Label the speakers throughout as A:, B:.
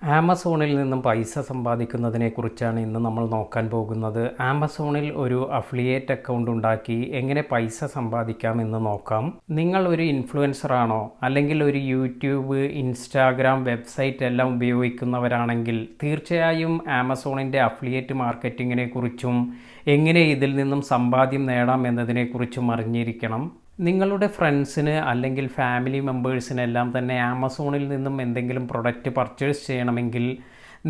A: ആമസോണിൽ നിന്നും പൈസ സമ്പാദിക്കുന്നതിനെക്കുറിച്ചാണ് ഇന്ന് നമ്മൾ നോക്കാൻ പോകുന്നത്. ആമസോണിൽ ഒരു അഫിലിയേറ്റ് അക്കൗണ്ട് ഉണ്ടാക്കി എങ്ങനെ പൈസ സമ്പാദിക്കാം നോക്കാം. നിങ്ങൾ ഒരു ഇൻഫ്ലുവൻസർ ആണോ, അല്ലെങ്കിൽ ഒരു യൂട്യൂബ്, ഇൻസ്റ്റാഗ്രാം, വെബ്സൈറ്റ് എല്ലാം ഉപയോഗിക്കുന്നവരാണെങ്കിൽ തീർച്ചയായും ആമസോണിൻ്റെ അഫിലിയേറ്റ് മാർക്കറ്റിങ്ങിനെ കുറിച്ചും എങ്ങനെ ഇതിൽ നിന്നും സമ്പാദ്യം നേടാം എന്നതിനെക്കുറിച്ചും അറിഞ്ഞിരിക്കണം. നിങ്ങളുടെ ഫ്രണ്ട്സിന് അല്ലെങ്കിൽ ഫാമിലി മെമ്പേഴ്സിനെല്ലാം തന്നെ ആമസോണിൽ നിന്നും എന്തെങ്കിലും പ്രൊഡക്റ്റ് പർച്ചേസ് ചെയ്യണമെങ്കിൽ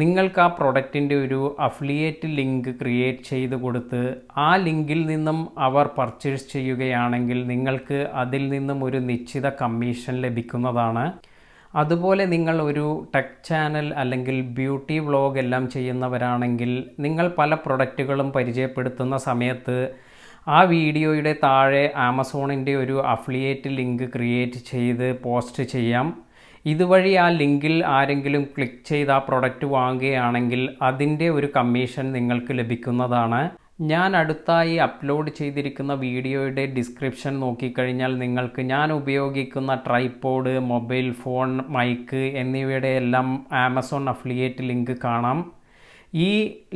A: നിങ്ങൾക്ക് ആ പ്രൊഡക്റ്റിൻ്റെ ഒരു അഫിലിയേറ്റ് ലിങ്ക് ക്രിയേറ്റ് ചെയ്ത് കൊടുത്ത് ആ ലിങ്കിൽ നിന്നും അവർ പർച്ചേസ് ചെയ്യുകയാണെങ്കിൽ നിങ്ങൾക്ക് അതിൽ നിന്നും ഒരു നിശ്ചിത കമ്മീഷൻ ലഭിക്കുന്നതാണ്. അതുപോലെ നിങ്ങൾ ഒരു ടെക് ചാനൽ അല്ലെങ്കിൽ ബ്യൂട്ടി വ്ളോഗ് എല്ലാം ചെയ്യുന്നവരാണെങ്കിൽ നിങ്ങൾ പല പ്രൊഡക്റ്റുകളും പരിചയപ്പെടുത്തുന്ന സമയത്ത് ആ വീഡിയോയുടെ താഴെ ആമസോണിൻ്റെ ഒരു അഫിലിയേറ്റ് ലിങ്ക് ക്രിയേറ്റ് ചെയ്ത് പോസ്റ്റ് ചെയ്യാം. ഇതുവഴി ആ ലിങ്കിൽ ആരെങ്കിലും ക്ലിക്ക് ചെയ്ത് ആ പ്രൊഡക്റ്റ് വാങ്ങുകയാണെങ്കിൽ അതിൻ്റെ ഒരു കമ്മീഷൻ നിങ്ങൾക്ക് ലഭിക്കുന്നതാണ്. ഞാൻ അടുത്തായി അപ്ലോഡ് ചെയ്തിരിക്കുന്ന വീഡിയോയുടെ ഡിസ്ക്രിപ്ഷൻ നോക്കിക്കഴിഞ്ഞാൽ നിങ്ങൾക്ക് ഞാൻ ഉപയോഗിക്കുന്ന ട്രൈപോഡ്, മൊബൈൽ ഫോൺ, മൈക്ക് എന്നിവയുടെ എല്ലാം ആമസോൺ അഫിലിയേറ്റ് ലിങ്ക് കാണാം. ഈ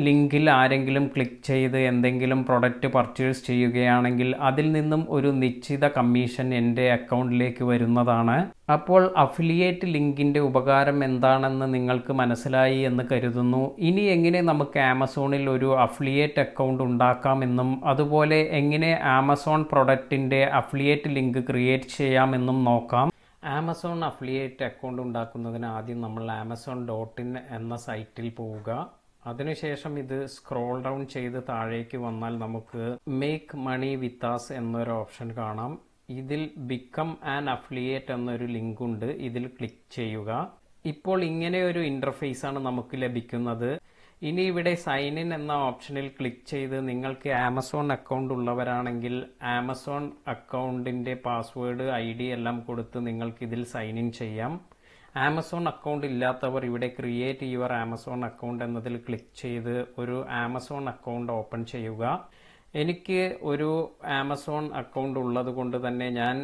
A: ലിങ്കിൽ ആരെങ്കിലും ക്ലിക്ക് ചെയ്ത് എന്തെങ്കിലും പ്രൊഡക്റ്റ് പർച്ചേസ് ചെയ്യുകയാണെങ്കിൽ അതിൽ നിന്നും ഒരു നിശ്ചിത കമ്മീഷൻ എൻ്റെ അക്കൗണ്ടിലേക്ക് വരുന്നതാണ്. അപ്പോൾ അഫിലിയേറ്റ് ലിങ്കിൻ്റെ ഉപകാരം എന്താണെന്ന് നിങ്ങൾക്ക് മനസ്സിലായി എന്ന് കരുതുന്നു. ഇനി എങ്ങനെ നമുക്ക് ആമസോണിൽ ഒരു അഫിലിയേറ്റ് അക്കൗണ്ട് ഉണ്ടാക്കാമെന്നും അതുപോലെ എങ്ങനെ ആമസോൺ പ്രൊഡക്റ്റിൻ്റെ അഫിലിയേറ്റ് ലിങ്ക് ക്രിയേറ്റ് ചെയ്യാമെന്നും നോക്കാം. ആമസോൺ അഫിലിയേറ്റ് അക്കൗണ്ട് ഉണ്ടാക്കുന്നതിന് ആദ്യം നമ്മൾ amazon.in എന്ന സൈറ്റിൽ പോവുക. അതിനുശേഷം ഇത് സ്ക്രോൾ ഡൗൺ ചെയ്ത് താഴേക്ക് വന്നാൽ നമുക്ക് മേക്ക് മണി വിത്ത് അസ് എന്നൊരു ഓപ്ഷൻ കാണാം. ഇതിൽ ബിക്കം ആൻ അഫിലിയേറ്റ് എന്നൊരു ലിങ്ക് ഉണ്ട്, ഇതിൽ ക്ലിക്ക് ചെയ്യുക. ഇപ്പോൾ ഇങ്ങനെ ഒരു ഇന്റർഫേസ് ആണ് നമുക്ക് ലഭിക്കുന്നത്. ഇനി ഇവിടെ സൈൻ ഇൻ എന്ന ഓപ്ഷനിൽ ക്ലിക്ക് ചെയ്ത് നിങ്ങൾക്ക് ആമസോൺ അക്കൗണ്ട് ഉള്ളവരാണെങ്കിൽ ആമസോൺ അക്കൗണ്ടിന്റെ പാസ്വേഡ്, ID എല്ലാം കൊടുത്ത് നിങ്ങൾക്ക് ഇതിൽ സൈൻ ഇൻ ചെയ്യാം. ആമസോൺ അക്കൗണ്ട് ഇല്ലാത്തവർ ഇവിടെ ക്രിയേറ്റ് യുവർ ആമസോൺ അക്കൗണ്ട് എന്നതിൽ ക്ലിക്ക് ചെയ്ത് ഒരു ആമസോൺ അക്കൗണ്ട് ഓപ്പൺ ചെയ്യുക. എനിക്ക് ഒരു ആമസോൺ അക്കൗണ്ട് ഉള്ളത് കൊണ്ട് തന്നെ ഞാൻ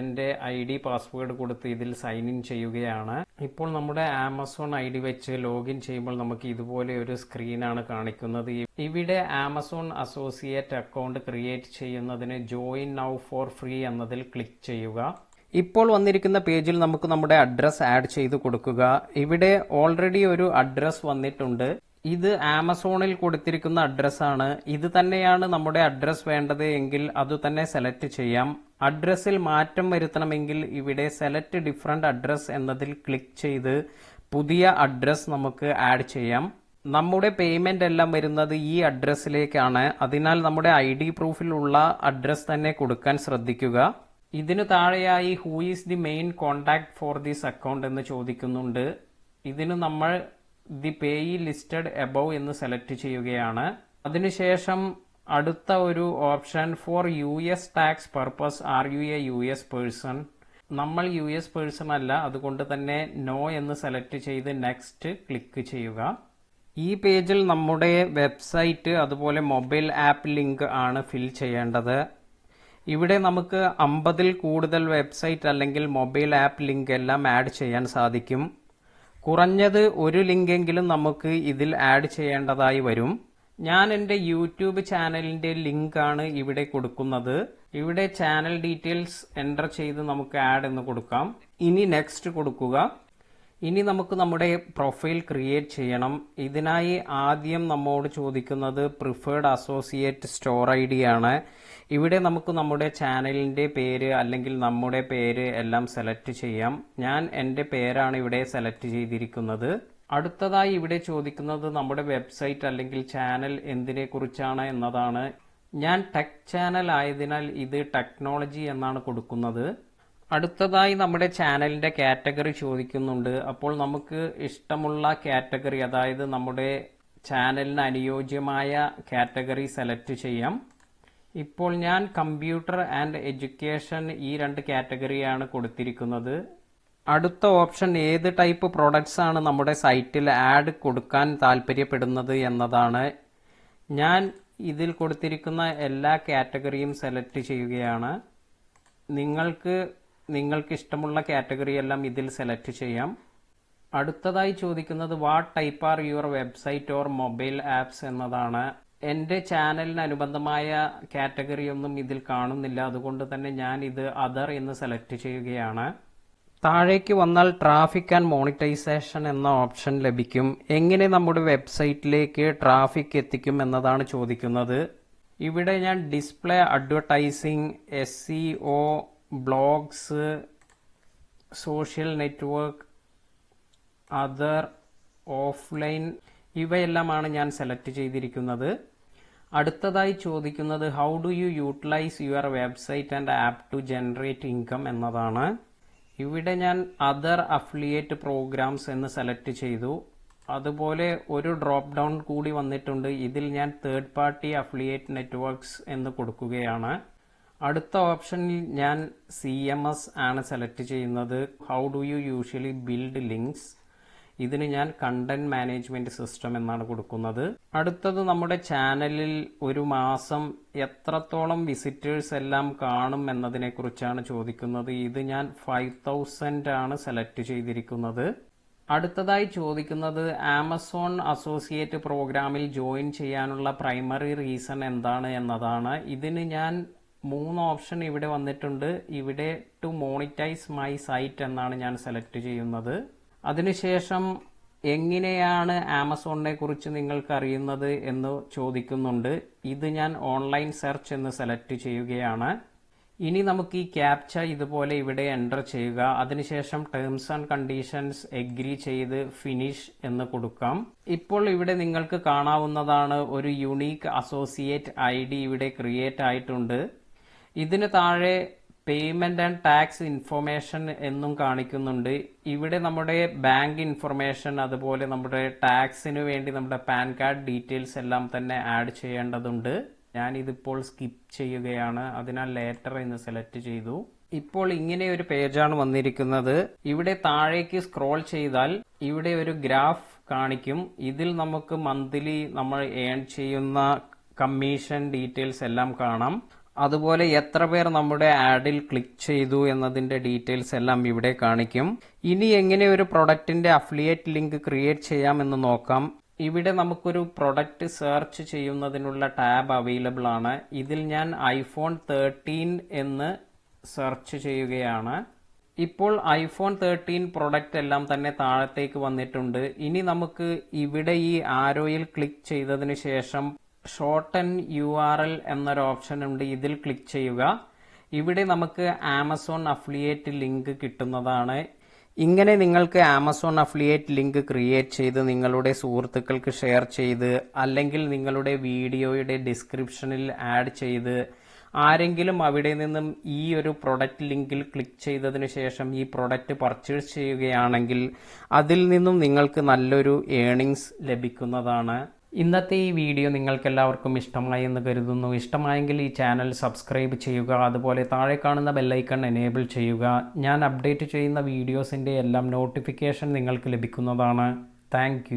A: എൻ്റെ ID, പാസ്വേഡ് കൊടുത്ത് ഇതിൽ സൈൻ ഇൻ ചെയ്യുകയാണ്. ഇപ്പോൾ നമ്മുടെ ആമസോൺ ID വെച്ച് ലോഗിൻ ചെയ്യുമ്പോൾ നമുക്ക് ഇതുപോലെ ഒരു സ്ക്രീനാണ് കാണിക്കുന്നത്. ഇവിടെ ആമസോൺ അസോസിയേറ്റ് അക്കൗണ്ട് ക്രിയേറ്റ് ചെയ്യുന്നതിന് ജോയിൻ നൗ ഫോർ ഫ്രീ എന്നതിൽ ക്ലിക്ക് ചെയ്യുക. ഇപ്പോൾ വന്നിരിക്കുന്ന പേജിൽ നമുക്ക് നമ്മുടെ അഡ്രസ് ആഡ് ചെയ്ത് കൊടുക്കുക. ഇവിടെ ഓൾറെഡി ഒരു അഡ്രസ് വന്നിട്ടുണ്ട്. ഇത് ആമസോണിൽ കൊടുത്തിരിക്കുന്ന അഡ്രസ്സാണ്. ഇത് തന്നെയാണ് നമ്മുടെ അഡ്രസ് വേണ്ടത് എങ്കിൽ അത് തന്നെ സെലക്ട് ചെയ്യാം. അഡ്രസ്സിൽ മാറ്റം വരുത്തണമെങ്കിൽ ഇവിടെ സെലക്ട് ഡിഫറെന്റ് അഡ്രസ് എന്നതിൽ ക്ലിക്ക് ചെയ്ത് പുതിയ അഡ്രസ് നമുക്ക് ആഡ് ചെയ്യാം. നമ്മുടെ പേയ്മെന്റ് എല്ലാം വരുന്നത് ഈ അഡ്രസ്സിലേക്കാണ്. അതിനാൽ നമ്മുടെ ID പ്രൂഫിൽ ഉള്ള അഡ്രസ് തന്നെ കൊടുക്കാൻ ശ്രദ്ധിക്കുക. ഇതിനു താഴെയായി who is the main contact for this account എന്ന് ചോദിക്കുന്നുണ്ട്. ഇതിന് നമ്മൾ ദി പേയി ലിസ്റ്റഡ് എബവ് എന്ന് സെലക്ട് ചെയ്യുകയാണ്. അതിനുശേഷം അടുത്ത ഒരു option for US tax purpose are you a US person. നമ്മൾ US പേഴ്സൺ അല്ല, അതുകൊണ്ട് തന്നെ നോ എന്ന് സെലക്ട് ചെയ്ത് നെക്സ്റ്റ് ക്ലിക്ക് ചെയ്യുക. ഈ പേജിൽ നമ്മുടെ വെബ്സൈറ്റ് അതുപോലെ മൊബൈൽ ആപ്പ് ലിങ്ക് ആണ് ഫിൽ ചെയ്യേണ്ടത്. ഇവിടെ നമുക്ക് 50-ൽ കൂടുതൽ വെബ്സൈറ്റ് അല്ലെങ്കിൽ മൊബൈൽ ആപ്പ് ലിങ്ക് എല്ലാം ആഡ് ചെയ്യാൻ സാധിക്കും. കുറഞ്ഞത് ഒരു ലിങ്കെങ്കിലും നമുക്ക് ഇതിൽ ആഡ് ചെയ്യേണ്ടതായി വരും. ഞാൻ എൻ്റെ യൂട്യൂബ് ചാനലിന്റെ ലിങ്ക് ആണ് ഇവിടെ കൊടുക്കുന്നത്. ഇവിടെ ചാനൽ ഡീറ്റെയിൽസ് എൻ്റർ ചെയ്ത് നമുക്ക് ആഡ് എന്ന് കൊടുക്കാം. ഇനി നെക്സ്റ്റ് കൊടുക്കുക. ഇനി നമുക്ക് നമ്മുടെ പ്രൊഫൈൽ ക്രിയേറ്റ് ചെയ്യണം. ഇതിനായി ആദ്യം നമ്മോട് ചോദിക്കുന്നത് പ്രിഫേർഡ് അസോസിയേറ്റ് സ്റ്റോർ ID ആണ്. ഇവിടെ നമുക്ക് നമ്മുടെ ചാനലിന്റെ പേര് അല്ലെങ്കിൽ നമ്മുടെ പേര് എല്ലാം സെലക്ട് ചെയ്യാം. ഞാൻ എൻ്റെ പേരാണ് ഇവിടെ സെലക്ട് ചെയ്തിരിക്കുന്നത്. അടുത്തതായി ഇവിടെ ചോദിക്കുന്നത് നമ്മുടെ വെബ്സൈറ്റ് അല്ലെങ്കിൽ ചാനൽ എന്തിനെ കുറിച്ചാണ് എന്നതാണ്. ഞാൻ ടെക് ചാനൽ ആയതിനാൽ ഇത് ടെക്നോളജി എന്നാണ് കൊടുക്കുന്നത്. അടുത്തതായി നമ്മുടെ ചാനലിന്റെ കാറ്റഗറി ചോദിക്കുന്നുണ്ട്. അപ്പോൾ നമുക്ക് ഇഷ്ടമുള്ള കാറ്റഗറി, അതായത് നമ്മുടെ ചാനലിന് അനുയോജ്യമായ കാറ്റഗറി സെലക്ട് ചെയ്യാം. ഇപ്പോൾ ഞാൻ കമ്പ്യൂട്ടർ ആൻഡ് എഡ്യൂക്കേഷൻ ഈ 2 കാറ്റഗറിയാണ് കൊടുത്തിരിക്കുന്നത്. അടുത്ത ഓപ്ഷൻ ഏത് ടൈപ്പ് പ്രൊഡക്ട്സ് ആണ് നമ്മുടെ സൈറ്റിൽ ആഡ് കൊടുക്കാൻ താല്പര്യപ്പെടുന്നത് എന്നതാണ്. ഞാൻ ഇതിൽ കൊടുത്തിരിക്കുന്ന എല്ലാ കാറ്റഗറിയും സെലക്ട് ചെയ്യുകയാണ്. നിങ്ങൾക്ക് ഇഷ്ടമുള്ള കാറ്റഗറി എല്ലാം ഇതിൽ സെലക്ട് ചെയ്യാം. അടുത്തതായി ചോദിക്കുന്നത് what type are your website or mobile apps എന്നതാണ്. എൻ്റെ ചാനലിന് അനുബന്ധമായ കാറ്റഗറി ഒന്നും ഇതിൽ കാണുന്നില്ല, അതുകൊണ്ട് തന്നെ ഞാൻ ഇത് അതർ എന്ന് സെലക്ട് ചെയ്യുകയാണ്. താഴേക്ക് വന്നാൽ ട്രാഫിക് ആൻഡ് മോണിറ്റൈസേഷൻ എന്ന ഓപ്ഷൻ ലഭിക്കും. എങ്ങനെ നമ്മുടെ വെബ്സൈറ്റിലേക്ക് ട്രാഫിക് എത്തിക്കും എന്നതാണ് ചോദിക്കുന്നത്. ഇവിടെ ഞാൻ display advertising, SEO, blogs, social network, other, offline ഇവയെല്ലാമാണ് ഞാൻ സെലക്ട് ചെയ്തിരിക്കുന്നത്. അടുത്തതായി ചോദിക്കുന്നത് how do you utilise your website and app to generate income എന്നതാണ്. ഇവിടെ ഞാൻ അതർ അഫിലിയേറ്റ് പ്രോഗ്രാംസ് എന്ന് സെലക്ട് ചെയ്തു. അതുപോലെ ഒരു ഡ്രോപ്പ് ഡൗൺ കൂടി വന്നിട്ടുണ്ട്. ഇതിൽ ഞാൻ തേർഡ് പാർട്ടി അഫിലിയേറ്റ് നെറ്റ്വർക്ക്സ് എന്ന് കൊടുക്കുകയാണ്. അടുത്ത ഓപ്ഷനിൽ ഞാൻ CMS ആണ് സെലക്ട് ചെയ്യുന്നത്. How do you usually build links. ഇതിന് ഞാൻ കണ്ടന്റ് മാനേജ്മെന്റ് സിസ്റ്റം എന്നാണ് കൊടുക്കുന്നത്. അടുത്തത് നമ്മുടെ ചാനലിൽ ഒരു മാസം എത്രത്തോളം വിസിറ്റേഴ്സ് എല്ലാം കാണും എന്നതിനെ കുറിച്ചാണ് ചോദിക്കുന്നത്. ഇത് ഞാൻ 5000 ആണ് സെലക്ട് ചെയ്തിരിക്കുന്നത്. അടുത്തതായി ചോദിക്കുന്നത് ആമസോൺ അസോസിയേറ്റ് പ്രോഗ്രാമിൽ ജോയിൻ ചെയ്യാനുള്ള പ്രൈമറി റീസൺ എന്താണ് എന്നതാണ്. ഇതിന് ഞാൻ 3 ഓപ്ഷൻ ഇവിടെ വന്നിട്ടുണ്ട്. ഇവിടെ ടു മോണിറ്റൈസ് മൈ സൈറ്റ് എന്നാണ് ഞാൻ സെലക്ട് ചെയ്യുന്നത്. അതിനുശേഷം എങ്ങനെയാണ് ആമസോണിനെ കുറിച്ച് നിങ്ങൾക്ക് അറിയുന്നത് എന്ന് ചോദിക്കുന്നുണ്ട്. ഇത് ഞാൻ ഓൺലൈൻ സെർച്ച് എന്ന് സെലക്ട് ചെയ്യുകയാണ്. ഇനി നമുക്ക് ഈ ക്യാപ്ച ഇതുപോലെ ഇവിടെ എൻ്റർ ചെയ്യുക. അതിനുശേഷം ടേംസ് ആൻഡ് കണ്ടീഷൻസ് എഗ്രി ചെയ്ത് ഫിനിഷ് എന്ന് കൊടുക്കാം. ഇപ്പോൾ ഇവിടെ നിങ്ങൾക്ക് കാണാവുന്നതാണ് ഒരു യുണീക്ക് അസോസിയേറ്റ് ID ഇവിടെ ക്രിയേറ്റ് ആയിട്ടുണ്ട്. ഇതിന് താഴെ പേയ്മെന്റ് ആൻഡ് ടാക്സ് ഇൻഫർമേഷൻ എന്നും കാണിക്കുന്നുണ്ട്. ഇവിടെ നമ്മുടെ ബാങ്ക് ഇൻഫർമേഷൻ, അതുപോലെ നമ്മുടെ ടാക്സിന് വേണ്ടി നമ്മുടെ പാൻ കാർഡ് ഡീറ്റെയിൽസ് എല്ലാം തന്നെ ആഡ് ചെയ്യേണ്ടതുണ്ട്. ഞാൻ ഇതിപ്പോൾ സ്കിപ്പ് ചെയ്യുകയാണ്, അതിനാൽ ലേറ്റർ എന്ന് സെലക്ട് ചെയ്തു. ഇപ്പോൾ ഇങ്ങനെ ഒരു പേജാണ് വന്നിരിക്കുന്നത്. ഇവിടെ താഴേക്ക് സ്ക്രോൾ ചെയ്താൽ ഇവിടെ ഒരു ഗ്രാഫ് കാണിക്കും. ഇതിൽ നമുക്ക് മന്ത്ലി നമ്മൾ ഏൺ ചെയ്യുന്ന കമ്മീഷൻ ഡീറ്റെയിൽസ് എല്ലാം കാണാം. അതുപോലെ എത്ര പേർ നമ്മുടെ ആഡിൽ ക്ലിക്ക് ചെയ്തു എന്നതിന്റെ ഡീറ്റെയിൽസ് എല്ലാം ഇവിടെ കാണിക്കും. ഇനി എങ്ങനെ ഒരു പ്രൊഡക്റ്റിന്റെ അഫിലിയേറ്റ് ലിങ്ക് ക്രിയേറ്റ് ചെയ്യാമെന്ന് നോക്കാം. ഇവിടെ നമുക്കൊരു പ്രൊഡക്റ്റ് സെർച്ച് ചെയ്യുന്നതിനുള്ള ടാബ് അവൈലബിൾ ആണ്. ഇതിൽ ഞാൻ iPhone 13 എന്ന് സെർച്ച് ചെയ്യുകയാണ്. ഇപ്പോൾ iPhone 13 പ്രൊഡക്റ്റ് എല്ലാം തന്നെ താഴത്തേക്ക് വന്നിട്ടുണ്ട്. ഇനി നമുക്ക് ഇവിടെ ഈ ആരോയിൽ ക്ലിക്ക് ചെയ്തതിന് ശേഷം ഷോർട്ടൻ URL എന്നൊരു ഓപ്ഷൻ ഉണ്ട്. ഇതിൽ ക്ലിക്ക് ചെയ്യുക. ഇവിടെ നമുക്ക് ആമസോൺ അഫിലിയേറ്റ് ലിങ്ക് കിട്ടുന്നതാണ്. ഇങ്ങനെ നിങ്ങൾക്ക് ആമസോൺ അഫിലിയേറ്റ് ലിങ്ക് ക്രിയേറ്റ് ചെയ്ത് നിങ്ങളുടെ സുഹൃത്തുക്കൾക്ക് ഷെയർ ചെയ്ത്, അല്ലെങ്കിൽ നിങ്ങളുടെ വീഡിയോയുടെ ഡിസ്ക്രിപ്ഷനിൽ ആഡ് ചെയ്ത്, ആരെങ്കിലും അവിടെ നിന്നും ഈ ഒരു പ്രൊഡക്റ്റ് ലിങ്കിൽ ക്ലിക്ക് ചെയ്തതിനു ശേഷം ഈ പ്രൊഡക്റ്റ് പർച്ചേസ് ചെയ്യുകയാണെങ്കിൽ അതിൽ നിന്നും നിങ്ങൾക്ക് നല്ലൊരു ഏണിങ്സ് ലഭിക്കുന്നതാണ്. ഇന്നത്തെ ഈ വീഡിയോ നിങ്ങൾക്കെല്ലാവർക്കും ഇഷ്ടമായി എന്ന് കരുതുന്നു. ഇഷ്ടമായെങ്കിൽ ഈ ചാനൽ സബ്സ്ക്രൈബ് ചെയ്യുക. അതുപോലെ താഴെ കാണുന്ന ബെല്ലൈക്കൺ എനേബിൾ ചെയ്യുക. ഞാൻ അപ്ഡേറ്റ് ചെയ്യുന്ന വീഡിയോസിൻ്റെ എല്ലാം നോട്ടിഫിക്കേഷൻ നിങ്ങൾക്ക് ലഭിക്കുന്നതാണ്. താങ്ക്